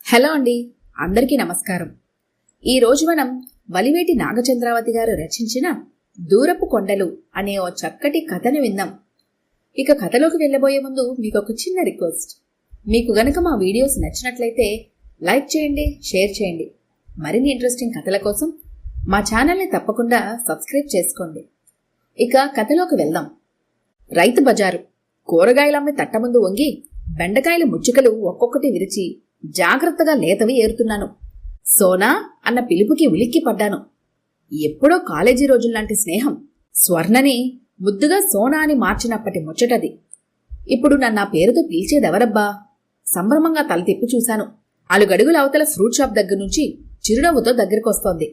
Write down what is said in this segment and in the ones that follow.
Hello అండి, అందరికీ నమస్కారం. ఈరోజు మనం వలివేటి నాగచంద్రావతి గారు రచించిన దూరపు కొండలు అనే ఓ చక్కటి కథను విందాం. ఇక కథలోకి వెళ్ళబోయే ముందు మీకు ఒక చిన్న రిక్వెస్ట్. మీకు గనక మా వీడియోస్ నచ్చినట్లయితే లైక్ చేయండి, షేర్ చేయండి. మరిన్ని ఇంట్రెస్టింగ్ కథల కోసం మా ఛానల్ని తప్పకుండా సబ్స్క్రైబ్ చేసుకోండి. ఇక కథలోకి వెళ్దాం. రైతు బజారు. కూరగాయలమ్మి తట్ట ముందు వంగి బెండకాయల ముచ్చుకలు ఒక్కొక్కటి విరిచి జాగ్రత్తగా లేతవి ఏరుతున్నాను. సోనా అన్న పిలుపుకి ఉలిక్కి పడ్డాను. ఎప్పుడో కాలేజీ రోజుల్లాంటి స్నేహం. స్వర్ణని ముద్దుగా సోనా అని మార్చినప్పటి ముచ్చటది. ఇప్పుడు నన్ను ఆ పేరుతో పిలిచేదెవరబ్బా? సంభ్రమంగా తల తిప్పి చూశాను. 4 అడుగుల అవతల ఫ్రూట్ షాప్ దగ్గర నుంచి చిరునవ్వుతో దగ్గరకొస్తోంది.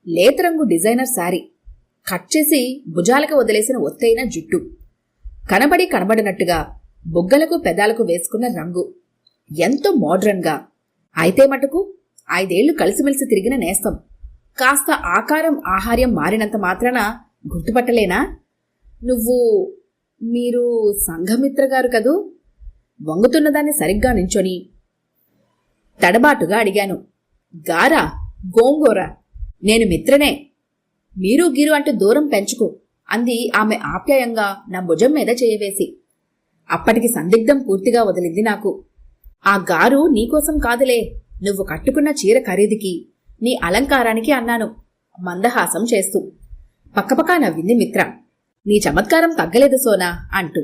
లేతరంగు డిజైనర్ శారీ, కట్ చేసి భుజాలకు వదిలేసిన ఒత్తైన జుట్టు, కనబడినట్టుగా బుగ్గలకు పెదాలకు వేసుకున్న రంగు, ఎంతో మోడ్రన్గా. అయితే మటుకు 5 ఏళ్లు కలిసిమెలిసి తిరిగిన నేస్తం. కాస్త ఆకారం ఆహార్యం మారినంత మాత్రాన గుర్తుపట్టలేనా? మీరు సంఘమిత్ర గారు కదూ? వంగుతున్నదాన్ని సరిగ్గా నించొని తడబాటుగా అడిగాను. గారా? గోంగూర? నేను మిత్రనే. మీరు గీరు అంటూ దూరం పెంచుకో అంది ఆమె ఆప్యాయంగా నా భుజం మీద చేయవేసి. అప్పటికి సందిగ్ధం పూర్తిగా వదిలింది నాకు. ఆ గారు నీకోసం కాదులే, నువ్వు కట్టుకున్న చీర ఖరీదుకి, నీ అలంకారానికి అన్నాను మందహాసం చేస్తూ. పక్కపక్క నవ్వింది మిత్ర. నీ చమత్కారం తగ్గలేదు సోనా అంటూ.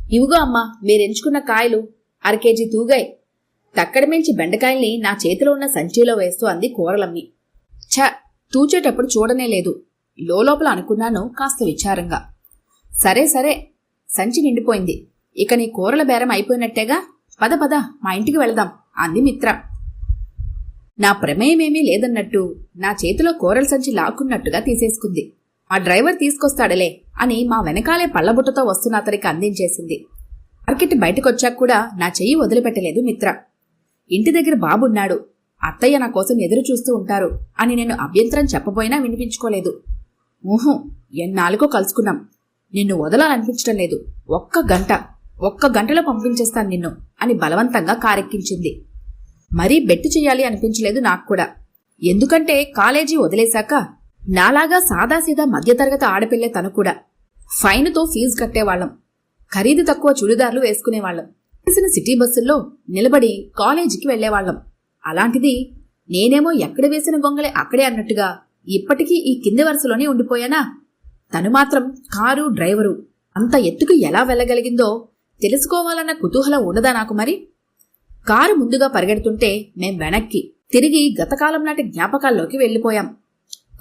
ఇవిగో అమ్మా, మీరెంచుకున్న కాయలు 1/2 కేజీ తూగాయి. తక్కడమించి బెండకాయల్ని నా చేతిలో ఉన్న సంచిలో వేస్తూ అంది కూరలమ్మి. తూచేటప్పుడు చూడనే లేదు. లోపల అనుకున్నాను కాస్త విచారంగా. సరే సంచి నిండిపోయింది. ఇక నీ కూరల బేరం అయిపోయినట్టేగా. పద మా ఇంటికి వెళదాం అంది మిత్ర. నా ప్రమేయమేమీ లేదన్నట్టు నా చేతిలో కూరల సంచి లాక్కున్నట్టుగా తీసేసుకుంది. ఆ డ్రైవర్ తీసుకొస్తాడలే అని మా వెనకాలే పళ్లబుట్టతో వస్తున్న అతనికి అందించేసింది. మార్కెట్ బయటకొచ్చాక కూడా నా చెయ్యి వదిలిపెట్టలేదు మిత్ర. ఇంటి దగ్గర బాబున్నాడు, అత్తయ్య నా కోసం ఎదురు చూస్తూ ఉంటారు అని నేను అభ్యంతరం చెప్పబోయినా వినిపించుకోలేదు. ఎన్నాళ్ళకో కలుసుకున్నాం, నిన్ను వదలాలనిపించడం లేదు. ఒక్క గంటలో పంపించేస్తాను నిన్ను అని బలవంతంగా కారెక్కించింది. మరీ బెట్టు చెయ్యాలి అనిపించలేదు నాకు కూడా. ఎందుకంటే కాలేజీ వదిలేశాక నాలాగా సాదాసీదా మధ్యతరగతి ఆడపిల్లే తను కూడా. ఫైనుతో ఫీజు కట్టేవాళ్లం, ఖరీదు తక్కువ చుడిదార్లు వేసుకునేవాళ్లం, తెలిసిన సిటీ బస్సుల్లో నిలబడి కాలేజీకి వెళ్లేవాళ్లం. అలాంటిది నేనేమో ఎక్కడ వేసిన గొంగలే అక్కడే అన్నట్టుగా ఇప్పటికీ ఈ కింది వరుసలోనే ఉండిపోయానా? తను మాత్రం కారు డ్రైవరు అంత ఎత్తుకు ఎలా వెళ్ళగలిగిందో తెలుసుకోవాలన్న కుతూహలం ఉండదా నాకు మరి? కారు ముందుగా పరిగెడుతుంటే మేం వెనక్కి తిరిగి గతకాలం నాటి జ్ఞాపకాల్లోకి వెళ్లిపోయాం.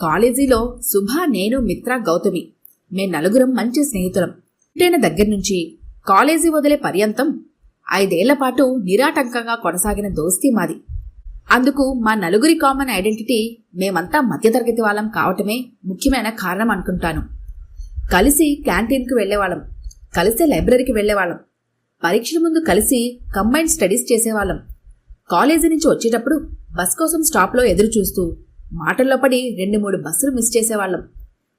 కాలేజీలో సుభ, నేను, మిత్ర, గౌతమి మేం 4 మంచి స్నేహితులం. పుట్టిన దగ్గర్నుంచి కాలేజీ వదిలే పర్యంతం 5 ఏళ్ల పాటు నిరాటంకంగా కొనసాగిన దోస్తీ మాది. అందుకు మా 4 కామన్ ఐడెంటిటీ మేమంతా మధ్యతరగతి వాళ్ళం కావటమే ముఖ్యమైన కారణం అనుకుంటాను. కలిసి క్యాంటీన్కు వెళ్లేవాళ్ళం, కలిసే లైబ్రరీకి వెళ్లేవాళ్ళం, పరీక్షల ముందు కలిసి కంబైన్డ్ స్టడీస్ చేసేవాళ్ళం. కాలేజీ నుంచి వచ్చేటప్పుడు బస్ కోసం స్టాప్లో ఎదురు చూస్తూ మాటల్లో పడి 2-3 బస్సులు మిస్ చేసేవాళ్ళం.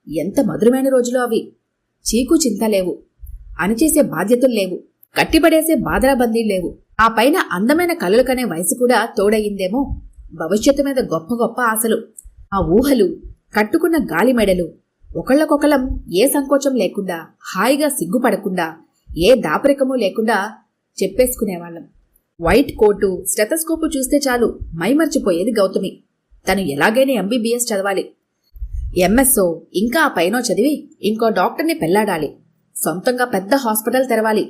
ఎంత మధురమైన రోజులు అవి. చీకు చింత లేవు, అనిచేసే బాధ్యతలు లేవు, కట్టిపడేసే బాదరాబందీలు లేవు. ఆ పైన అందమైన కలలు కనే వయసు కూడా తోడయిందేమో. భవిష్యత్తు మీద గొప్ప ఆశలు, ఆ ఊహలు, కట్టుకున్న గాలి మెడలు, ఒకళ్ళకొకళ్ళం ఏ సంకోచం లేకుండా, హాయిగా సిగ్గుపడకుండా, ఏ దాపరికమూ లేకుండా చెప్పేసుకునేవాళ్ళం. వైట్ కోటు, స్టెథోస్కోపు చూస్తే చాలు మైమర్చిపోయేది గౌతమి. తను ఎలాగైనా MBBS చదవాలి, MSO, ఇంకా ఆ పైనో చదివి ఇంకో డాక్టర్ని పెళ్లాడాలి, సొంతంగా పెద్ద హాస్పిటల్ తెరవాలి.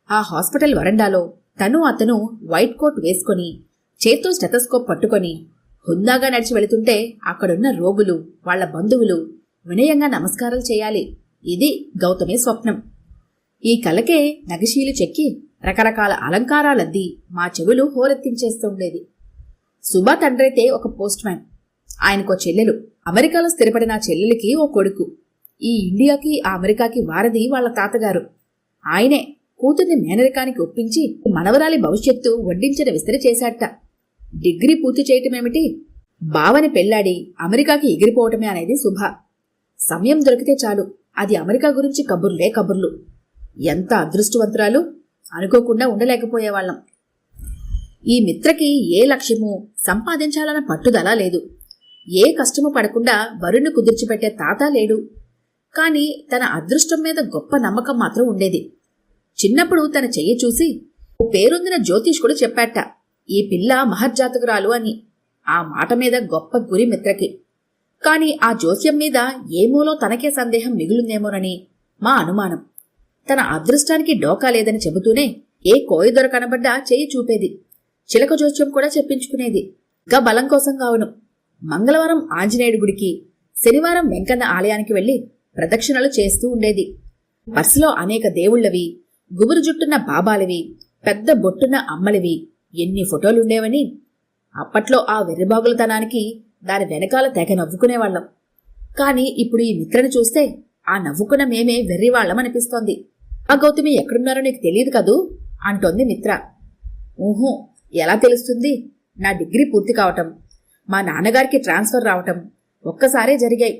ఆ హాస్పిటల్ వరండాలో అతను వైట్ కోట్ వేసుకొని చేత్తో స్టెథోస్కోప్ పట్టుకొని హుందాగా నడిచి వెళుతుంటే అక్కడున్న రోగులు, వాళ్ల బంధువులు వినయంగా నమస్కారాలు చేయాలి. ఇది గౌతమి స్వప్నం. ఈ కలకే నగిశీలు చెక్కి రకరకాల అలంకారాలద్ది మా చెవులు హోరెత్తించేస్తుండేది. సుభా తండ్రైతే ఒక పోస్ట్ మ్యాన్, ఆయనకో చెల్లెలు. అమెరికాలో స్థిరపడిన చెల్లెలికి ఓ కొడుకు. ఈ ఇండియాకి ఆ అమెరికాకి వారధి వాళ్ల తాతగారు. ఆయనే కూతుర్ని మేనరికానికి ఒప్పించి మనవరాలి భవిష్యత్తు వడ్డించిన విస్తరి చేశాట. డిగ్రీ పూర్తి చేయటమేమిటి, బావని పెళ్లాడి అమెరికాకి ఎగిరిపోవటమే అనేది శుభ. సమయం దొరికితే చాలు అది అమెరికా గురించి కబుర్లు. ఎంత అదృష్టవంతురాలు! అనుకోకుండా ఉండలేకపోయేవాళ్లం. ఈ మిత్రకి ఏ లక్ష్యమూ సంపాదించాలన్న పట్టుదల లేదు. ఏ కష్టము పడకుండా వరుణ్ణి కుదిర్చిపెట్టే తాత లేడు. కాని తన అదృష్టం మీద గొప్ప నమ్మకం మాత్రం ఉండేది. చిన్నప్పుడు తన చెయ్యి చూసి ఓ పేరొందిన జ్యోతిష్కుడు చెప్పాట, ఈ పిల్ల మహర్జాతకురాలు అని. ఆ మాట మీద గొప్ప గురి మిత్రకి. కాని ఆ జోస్యం మీద ఏమూలో తనకే సందేహం మిగులుందేమోనని మా అనుమానం. తన అదృష్టానికి డోకా లేదని చెబుతూనే ఏ కోయిదొర కనబడ్డా చెయ్యి చూపేది. చిలక జోస్యం కూడా చెప్పించుకునేది. గా బలం కోసం కావును. మంగళవారం ఆంజనేయుడి గుడికి, శనివారం వెంకన్న ఆలయానికి వెళ్లి ప్రదక్షిణలు చేస్తూ ఉండేది. పర్సులో అనేక దేవుళ్లవి, గుబురు జుట్టున్న బాబాలవి, పెద్ద బొట్టున్న అమ్మలవి ఎన్ని ఫోటోలుండేవని. అప్పట్లో ఆ వెర్రిబాగులతనానికి దాని వెనకాల తెగ నవ్వుకునేవాళ్లం. కాని ఇప్పుడు ఈ మిత్రని చూస్తే ఆ నవ్వుకున్న మేమే వెర్రివాళ్లమనిపిస్తోంది. ఆ గౌతమి ఎక్కడున్నారో నీకు తెలియదు కదూ అంటోంది మిత్ర. ఊహూ, ఎలా తెలుస్తుంది? నా డిగ్రీ పూర్తి కావటం, మా నాన్నగారికి ట్రాన్స్ఫర్ రావటం ఒక్కసారే జరిగాయి.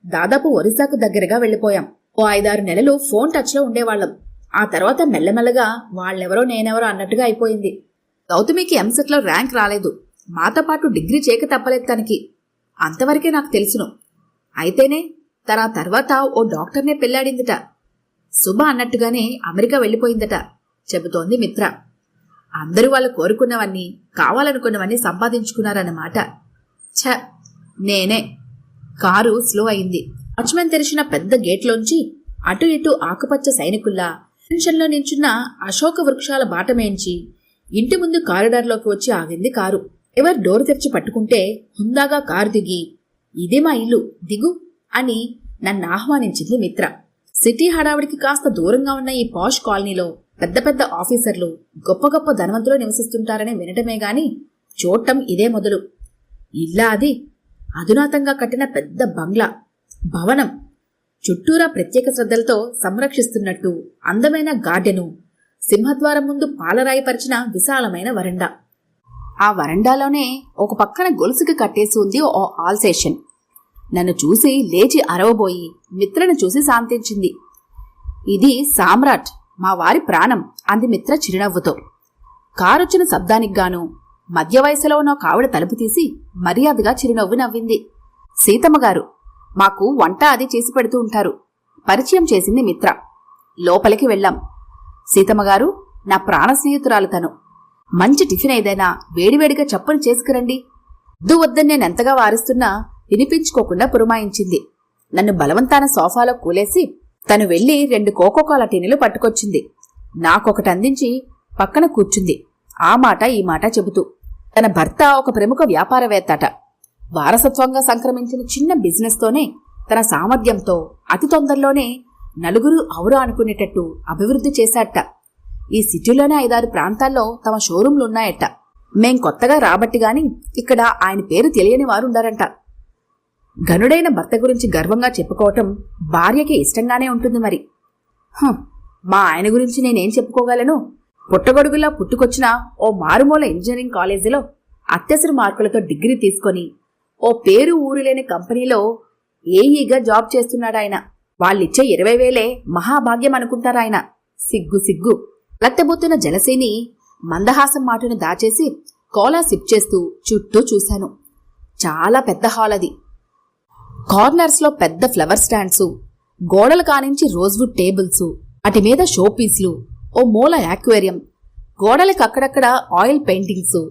దాదాపు ఒరిస్సాకు దగ్గరగా వెళ్లిపోయాం. ఓ 5-6 నెలలు ఫోన్ టచ్లో ఉండేవాళ్లం. ఆ తర్వాత మెల్లమెల్లగా వాళ్ళెవరో నేనెవరో అన్నట్టుగా అయిపోయింది. గౌతమికి ఎంసెట్లో ర్యాంక్ రాలేదు. మాతో పాటు డిగ్రీ చేయక తప్పలేదు తనకి. అంతవరకే నాకు తెలుసును. అయితేనే తన తర్వాత ఓ డాక్టర్నే పెళ్లాడిందిట. శుభ అన్నట్టుగానే అమెరికా వెళ్లిపోయిందట చెబుతోంది మిత్ర. అందరూ వాళ్ళు కోరుకున్నవన్నీ, కావాలనుకున్నవన్నీ సంపాదించుకున్నారన్నమాట. ఛ, నేనే. కారు స్లో అయింది. వాచ్మెన్ తెరిచిన పెద్ద గేట్లోంచి అటు ఇటు ఆకుపచ్చ సైనికుల్లా టెన్షన్లో నించున్న అశోక వృక్షాల బాటమేంచి ఇంటి ముందు కారిడార్లోకి వచ్చి ఆగింది కారు. ఎవరు డోర్ తెరిచి పట్టుకుంటే హుందాగా కారు దిగి, ఇదే మా ఇల్లు, దిగు అని నన్ను ఆహ్వానించింది మిత్ర. సిటీ హడావిడికి కాస్త దూరంగా ఉన్న ఈ పాష్ కాలనీలో పెద్ద పెద్ద ఆఫీసర్లు, గొప్ప గొప్ప ధనవంతులు నివసిస్తుంటారని వినటమే గాని చూడటం ఇదే మొదలు. ఇల్లా అది? అధునాతంగా కట్టిన పెద్ద బంగ్లా భవనం. చుట్టూరా ప్రత్యేక శ్రద్ధలతో సంరక్షిస్తున్నట్టు అందమైన గార్డెను, సింహద్వారం ముందు పాలరాయి పరిచిన విశాలమైన వరండా. ఆ వరండాలోనే ఒక పక్కన గొలుసుకి కట్టేసి ఉంది ఓ ఆల్సేషన్. నన్ను చూసి లేచి అరవబోయి మిత్రను చూసి శాంతించింది. ఇది సామ్రాట్, మా వారి ప్రాణం అంది మిత్ర చిరునవ్వుతో. కారొచ్చిన శబ్దానికి గాను మధ్య వయసులో ఉన్న కావిడ తలుపు తీసి మర్యాదగా చిరునవ్వు నవ్వింది. సీతమ్మగారు, మాకు వంట అది చేసి పెడుతూ ఉంటారు పరిచయం చేసింది మిత్ర. లోపలికి వెళ్ళాం. సీతమ్మగారు, నా ప్రాణ స్నేహితురాలు తను. మంచి టిఫిన్ ఏదైనా వేడివేడిగా చప్పుని చేసుకురండి. వద్దని నేనెంతగా వారిస్తున్నా వినిపించుకోకుండా పురమాయించింది. నన్ను బలవంతాన సోఫాలో కూలేసి తను వెళ్లి 2 కోకోకోలా టిన్నులు పట్టుకొచ్చింది. నాకొకటి అందించి పక్కన కూర్చుంది. ఆ మాట ఈ మాట చెబుతూ తన భర్త ఒక ప్రముఖ వ్యాపారవేత్తట. వారసత్వంగా సంక్రమించిన చిన్న బిజినెస్తోనే తన సామర్థ్యంతో అతి తొందరలోనే నలుగురు ఔరా అనుకునేటట్టు అభివృద్ధి చేశాట. ఈ సిటీలోనే 5-6 ప్రాంతాల్లో తమ షోరూంలున్నాయట. మేం కొత్తగా రాబట్టిగాని ఇక్కడ ఆయన పేరు తెలియని వారుండారంట. ఘనుడైన భర్త గురించి గర్వంగా చెప్పుకోవటం భార్యకి ఇష్టంగానే ఉంటుంది మరి. మా ఆయన గురించి నేనేం చెప్పుకోగలను? పుట్టగొడుగులా పుట్టుకొచ్చిన ఓ మారుమూల ఇంజనీరింగ్ కాలేజీలో అత్యవసర మార్కులతో డిగ్రీ తీసుకొని ఓ పేరు ఊరులేని కంపెనీలో ఏఈగా జాబ్ చేస్తున్నాడాయన. వాళ్ళిచ్చే 20,000 మహాభాగ్యం అనుకుంటారాయన. సిగ్గు సిగ్గు. లత్తబోతున్న జలసేని మందహాసం మాటను దాచేసి కోలా సిప్ చేస్తూ చుట్టూ చూశాను. చాలా పెద్ద హాల్ అది. కార్నర్స్లో పెద్ద ఫ్లవర్ స్టాండ్సు, గోడలు కానించి రోజ్వుడ్ టేబుల్సు, వాటి మీద షోపీస్లు, ఓ మూల యాక్వేరియం, గోడలకు అక్కడక్కడ ఆయిల్ పెయింటింగ్సు,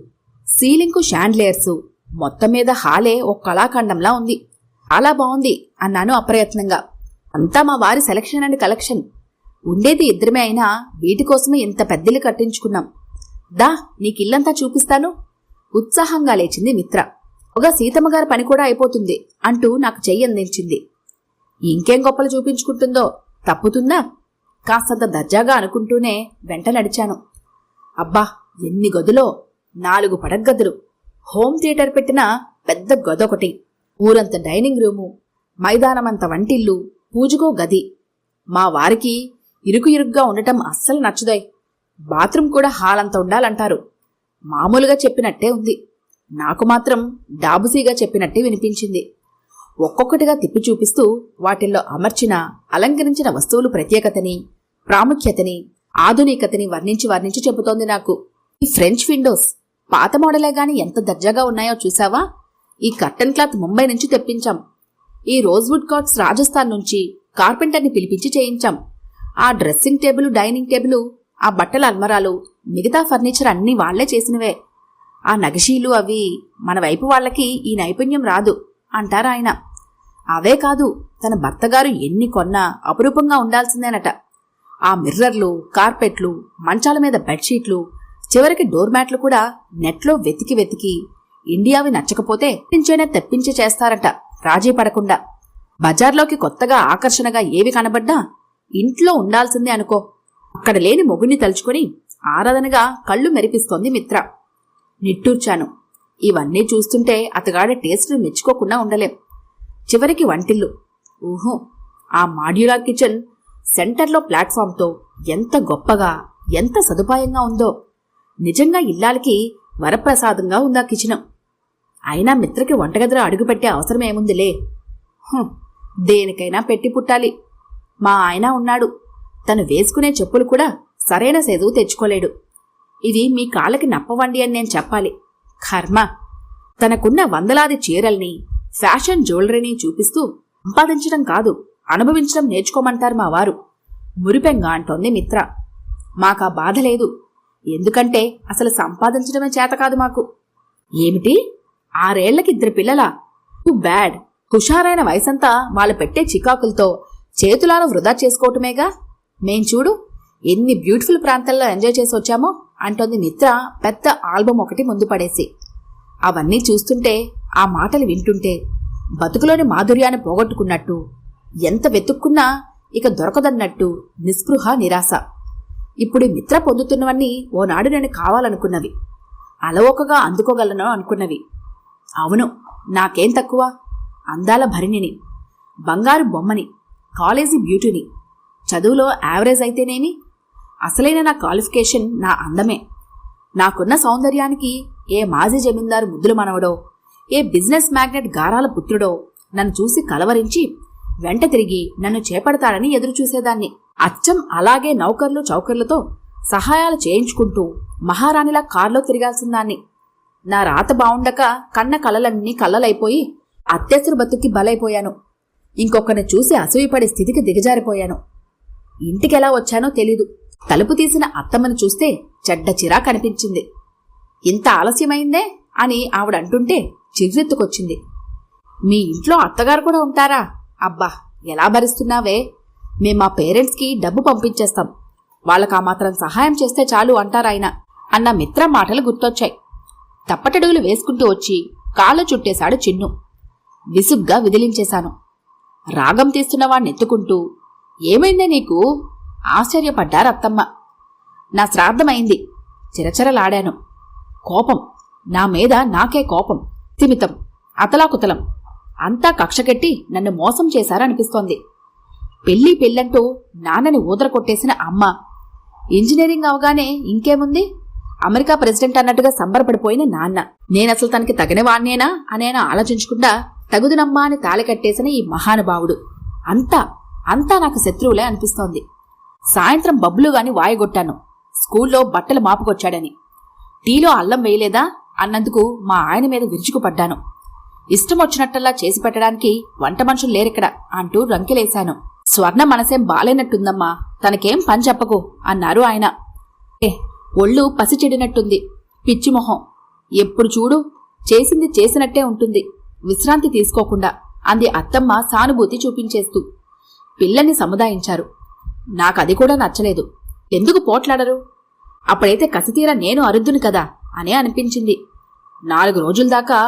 సీలింగ్కు షాండ్లియర్సు. మొత్తం మీద హాలే ఓ కళాఖండంలా ఉంది. చాలా బాగుంది అన్నాను అప్రయత్నంగా. అంతా మా వారి సెలక్షన్ అండ్ కలెక్షన్. ఉండేది ఇద్దరమే అయినా వీటి కోసమే ఇంత పెద్దలు కట్టించుకున్నాం. దా, నీకిల్లంతా చూపిస్తాను. ఉత్సాహంగా లేచింది మిత్ర. ఒక సీతమ్మగారి పని కూడా అయిపోతుంది అంటూ నాకు చెయ్యి అందించింది. ఇంకేం గొప్పలు చూపించుకుంటుందో, తప్పుతుందా? కాస్తంత దర్జాగా అనుకుంటూనే వెంట నడిచాను. అబ్బా, ఎన్ని గదులో! 4 పడగ్గదులు, హోమ్ థియేటర్ పెట్టిన పెద్ద గదొకటి, ఊరంత డైనింగ్ రూము, మైదానమంత వంటిల్లు, పూజకో గది. మా వారికి ఇరుకు ఇరుగ్గా ఉండటం అస్సలు నచ్చుదాయ్. బాత్రూం కూడా హాలంత ఉండాలంటారు. మామూలుగా చెప్పినట్టే ఉంది. నాకు మాత్రం డాబుసీగా చెప్పినట్టే వినిపించింది. ఒక్కొక్కటిగా తిప్పి చూపిస్తూ వాటిల్లో అమర్చిన, అలంకరించిన వస్తువులు ప్రత్యేకతని, ప్రాముఖ్యతని, ఆధునికతని వర్ణించి చెబుతోంది నాకు. ఈ ఫ్రెంచ్ విండోస్ పాత మోడలే గాని ఎంత దర్జాగా ఉన్నాయో చూసావా? ఈ కర్టన్ క్లాత్ ముంబై నుంచి తెప్పించాం. ఈ రోజ్వుడ్ కార్డ్స్ రాజస్థాన్ నుంచి కార్పెంటర్ని పిలిపించి చేయించాం. ఆ డ్రెస్సింగ్ టేబుల్, డైనింగ్ టేబుల్, ఆ బట్టల అల్మరాలు, మిగతా ఫర్నిచర్ అన్నీ వాళ్లే చేసినవే. ఆ నగషీలు అవి మన వైపు వాళ్లకి ఈ నైపుణ్యం రాదు అంటారాయన. అవే కాదు, తన భర్తగారు ఎన్ని కొన్నా అపురూపంగా ఉండాల్సిందేనట. ఆ మిర్రర్లు, కార్పెట్లు, మంచాల మీద బెడ్షీట్లు, చివరికి డోర్ మ్యాట్లు కూడా నెట్లో వెతికి వెతికి ఇండియావి నచ్చకపోతే నుంచైనా తెప్పించి చేస్తారట, రాజీ పడకుండా. బజార్లోకి కొత్తగా ఆకర్షణగా ఏవి కనబడ్డా ఇంట్లో ఉండాల్సిందే అనుకో. అక్కడ లేని మొగుణ్ణి తలుచుకొని ఆరాధనగా కళ్ళు మెరిపిస్తోంది మిత్ర. నిట్టూర్చాను. ఇవన్నీ చూస్తుంటే అతగాడి టేస్ట్ని మెచ్చుకోకుండా ఉండలేం. చివరికి వంటిల్లు. ఊహు, ఆ మాడ్యులర్ కిచెన్ సెంటర్లో ప్లాట్ఫామ్తో ఎంత గొప్పగా, ఎంత సదుపాయంగా ఉందో. నిజంగా ఇల్లాలకి వరప్రసాదంగా ఉందా కిచెన్. అయినా మిత్రకి వంటగదిలో అడుగుపెట్టే అవసరమేముందిలే. దేనికైనా పెట్టి పుట్టాలి. మా ఆయన ఉన్నాడు, తను వేసుకునే చెప్పులు కూడా సరైన సైజు తెచ్చుకోలేడు. ఇవి మీ కాళ్ళకి నప్పవండి అని నేను చెప్పాలి. కర్మ. తనకున్న వందలాది చీరల్ని, ఫ్యాషన్ జ్యువెలరీని చూపిస్తూ సంపాదించడం కాదు, అనుభవించడం నేర్చుకోమంటారు మా వారు. మురిపెంగా అంటోంది మిత్ర. మాకా బాధ లేదు. ఎందుకంటే అసలు సంపాదించడమే చేత కాదు మాకు. ఏమిటి, 6 ఏళ్లకి 2 పిల్లలా? Too bad. హుషారైన వయసంతా వాళ్ళు పెట్టే చికాకులతో చేతులారా వృధా చేసుకోవటమేగా. మేం చూడు ఎన్ని బ్యూటిఫుల్ ప్రాంతాల్లో ఎంజాయ్ చేసి వచ్చామో అంటోంది మిత్ర పెద్ద ఆల్బమ్ ఒకటి ముందు పడేసి. అవన్నీ చూస్తుంటే, ఆ మాటలు వింటుంటే బతుకులోని మాధుర్యాన్ని పోగొట్టుకున్నట్టు, ఎంత వెతుక్కున్నా ఇక దొరకదన్నట్టు నిస్పృహ, నిరాశ. ఇప్పుడు మిత్ర పొందుతున్నవన్నీ ఓనాడు నేను కావాలనుకున్నవి, అలవోకగా అందుకోగలను అనుకున్నవి. అవును, నాకేం తక్కువ? అందాల భరిణిని, బంగారు బొమ్మని, కాలేజీ బ్యూటీని. చదువులో యావరేజ్ అయితేనేమి, అసలైన నా క్వాలిఫికేషన్ నా అందమే. నాకున్న సౌందర్యానికి ఏ మాజీ జమీందారు ముద్దులు మనవడో, ఏ బిజినెస్ మ్యాగ్నెట్ గారాల పుత్రుడో నన్ను చూసి కలవరించి వెంట తిరిగి నన్ను చేపడతాడని ఎదురుచూసేదాన్ని. అచ్చం అలాగే నౌకర్లు చౌకర్లతో సహాయాలు చేయించుకుంటూ మహారాణిలా కారులో తిరిగాల్సిందాన్ని. నా రాత బావుండక కన్న కలలన్నీ కళ్ళలైపోయి అత్యవసర బతుక్కి బలైపోయాను. ఇంకొకరిని చూసి అసూయపడే స్థితికి దిగజారిపోయాను. ఇంటికెలా వచ్చానో తెలీదు. తలుపు తీసిన అత్తమ్మను చూస్తే చెడ్డ చిరా కనిపించింది. ఇంత ఆలస్యమైందే అని ఆవిడంటుంటే చిర్రెత్తుకొచ్చింది. మీ ఇంట్లో అత్తగారు కూడా ఉంటారా? అబ్బా, ఎలా భరిస్తున్నావే? మేం మా పేరెంట్స్కి డబ్బు పంపించేస్తాం, వాళ్ళకా మాత్రం సహాయం చేస్తే చాలు అంటారాయన అన్న మిత్ర మాటలు గుర్తొచ్చాయి. తప్పటడుగులు వేసుకుంటూ వచ్చి కాళ్ళు చుట్టేశాడు చిన్ను. విసుగ్గా విదిలించేశాను. రాగం తీస్తున్నవాణ్ణి ఎత్తుకుంటూ, ఏమైందే నీకు? ఆశ్చర్యపడ్డారత్తమ్మ. నా శ్రాద్ధమైంది. చిరచరలాడాను. కోపం, నా మీద నాకే కోపం, తిమితం, అతలాకుతలం. అంతా కక్షగట్టి నన్ను మోసం చేశారనిపిస్తోంది. పెళ్ళంటూ నాన్నని ఊదర కొట్టేసిన అమ్మ, ఇంజనీరింగ్ అవగానే ఇంకేముంది, అమెరికా ప్రెసిడెంట్ అన్నట్టుగా సంబరపడిపోయిన నాన్న. నేనసలు తనకి తగినవాణ్ణేనా అనేనా ఆలోచించకుండా తగుదునమ్మా అని తాళి కట్టేసిన ఈ మహానుభావుడు. అంతా నాకు శత్రువులే అనిపిస్తోంది. సాయంత్రం బబ్బులుగాని వాయగొట్టాను, స్కూల్లో బట్టలు మాపుకొచ్చాడని. టీలో అల్లం వేయలేదా అన్నందుకు మా ఆయన మీద విరుచుకుపడ్డాను. ఇష్టం వచ్చినట్టల్లా చేసి పెట్టడానికి వంట మనుషులు లేరిక్కడ అంటూ రంకెలేశాను. స్వర్ణ మనసేం బాలేనట్టుందమ్మా, తనకేం పని చెప్పకు అన్నారు ఆయన. ఒళ్ళు పసి చెడినట్టుంది, పిచ్చిమొహం. ఎప్పుడు చూడు చేసింది చేసినట్టే ఉంటుంది, విశ్రాంతి తీసుకోకుండా అంది అత్తమ్మ సానుభూతి చూపించేస్తూ. పిల్లల్ని సముదాయించారు. నాకది కూడా నచ్చలేదు. ఎందుకు పోట్లాడరు? అప్పుడైతే కసితీరా నేను అరుద్దును కదా అనే అనిపించింది. 4 రోజుల దాకా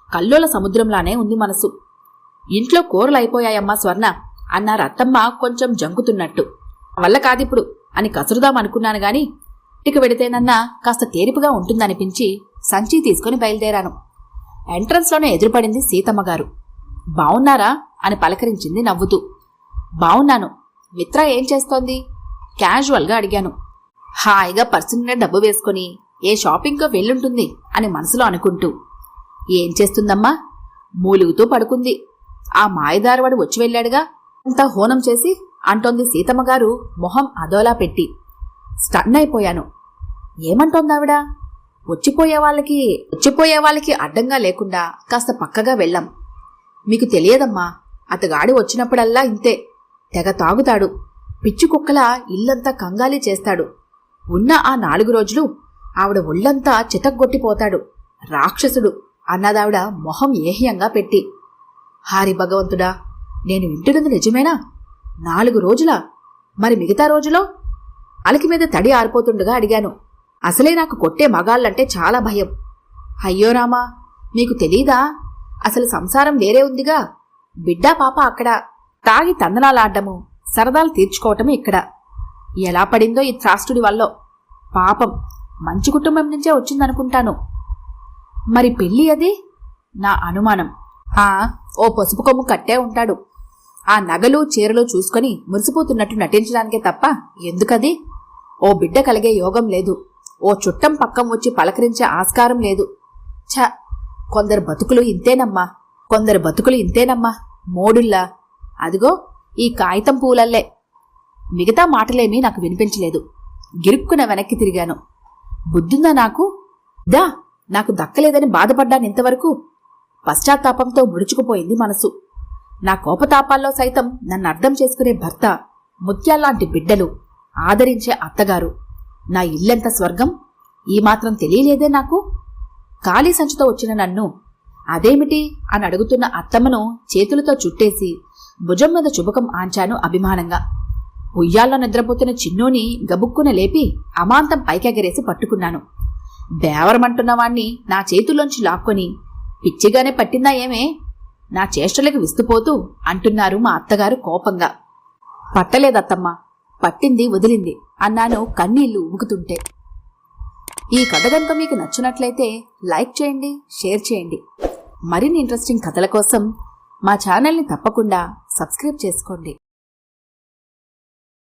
కల్లోల సముద్రంలానే ఉంది మనసు. ఇంట్లో కూరలైపోయాయమ్మా స్వర్ణ అన్నారు అత్తమ్మ కొంచెం జంకుతున్నట్టు. వల్ల కాదిప్పుడు అని కసురుదామనుకున్నాను గాని ఇక వెడితేనన్నా కాస్త తేరిపుగా ఉంటుందనిపించి సంచి తీసుకుని బయలుదేరాను. ఎంట్రన్స్లోనే ఎదురుపడింది సీతమ్మగారు. బావున్నారా అని పలకరించింది నవ్వుతూ. బావున్నాను. మిత్ర ఏం చేస్తోంది? క్యాజువల్గా అడిగాను. హాయిగా పర్సునే డబ్బు వేసుకుని ఏ షాపింగ్కో వెళ్ళుంటుంది అని మనసులో అనుకుంటూ. ఏం చేస్తుందమ్మా? మూలుగుతూ పడుకుంది. ఆ మాయదారవాడు వచ్చి వెళ్ళాడుగా, అంతా హోనం చేసి అంటోంది సీతమ్మగారు మొహం అదోలా పెట్టి. స్టన్ అయిపోయాను. ఏమంటోందావిడ? వచ్చిపోయే వాళ్ళకి అడ్డంగా లేకుండా కాస్త పక్కగా వెళ్ళాం. మీకు తెలియదమ్మా, అతగాడి వచ్చినప్పుడల్లా ఇంతే. తెగ తాగుతాడు. పిచ్చి కుక్కలా ఇల్లంతా కంగాలి చేస్తాడు. ఉన్న ఆ 4 రోజులు ఆవిడ ఒళ్లంతా చితగ్గొట్టిపోతాడు. రాక్షసుడు అన్నదావిడ మొహం ఏహ్యంగా పెట్టి. హారి భగవంతుడా, నేను వింటున్నది నిజమేనా? 4 రోజులా? మరి మిగతా రోజులో? అలకి మీద తడి ఆరిపోతుండగా అడిగాను. అసలే నాకు కొట్టే మగాళ్ళంటే చాలా భయం. అయ్యో రామా, మీకు తెలీదా? అసలు సంసారం వేరే ఉందిగా. బిడ్డా పాప అక్కడ. తాగి తందనాలాడ్డము, సరదాలు తీర్చుకోవటము ఇక్కడ. ఎలా పడిందో ఈ త్రాష్టుడి వల్లో. పాపం మంచి కుటుంబం నుంచే వచ్చిందనుకుంటాను. మరి పెళ్ళి అది? నా అనుమానం. ఓ పసుపు కొమ్ము కట్టే ఉంటాడు. ఆ నగలు చీరలు చూసుకొని మురిసిపోతున్నట్టు నటించడానికే తప్ప ఎందుకది? ఓ బిడ్డ కలిగే యోగం లేదు. ఓ చుట్టం పక్కం వచ్చి పలకరించే ఆస్కారం లేదు. కొందరు బతుకులు ఇంతేనమ్మా, మోడుల్లా. అదిగో ఈ కాగితం పూలల్లే. మిగతా మాటలేమీ నాకు వినిపించలేదు. గిరుక్కున వెనక్కి తిరిగాను. బుద్ధిందా నాకు? నాకు దక్కలేదని బాధపడ్డాను ఇంతవరకు. పశ్చాత్తాపంతో ముడుచుకుపోయింది మనసు. నా కోపతాపాల్లో సైతం నన్ను అర్థం చేసుకునే భర్త, ముత్యాల్లాంటి బిడ్డలు, ఆదరించే అత్తగారు. నా ఇల్లెంత స్వర్గం! ఈ మాత్రం తెలియలేదే నాకు. ఖాళీ సంచితో వచ్చిన నన్ను అదేమిటి అని అడుగుతున్న అత్తమ్మను చేతులతో చుట్టేసి భుజం మీద చుబకం ఆంచాను అభిమానంగా. ఉయ్యాల్లో నిద్రపోతున్న చిన్నోని గబుక్కున లేపి అమాంతం పైకెగరేసి పట్టుకున్నాను. బేవరమంటున్నవాణ్ణి నా చేతుల్లోంచి లాక్కొని, పిచ్చిగానే పట్టిందా ఏమే, నా చేష్టలకు విస్తుపోతూ అంటున్నారు మా అత్తగారు కోపంగా. పట్టలేదత్తమ్మా, పట్టింది వదిలింది అన్నాను కన్నీళ్లు ఊగుతుంటే. ఈ కథ గనుక మీకు నచ్చినట్లయితే లైక్ చేయండి, షేర్ చేయండి. మరిన్ని ఇంట్రెస్టింగ్ కథల కోసం మా ఛానల్ని తప్పకుండా సబ్స్క్రైబ్ చేసుకోండి.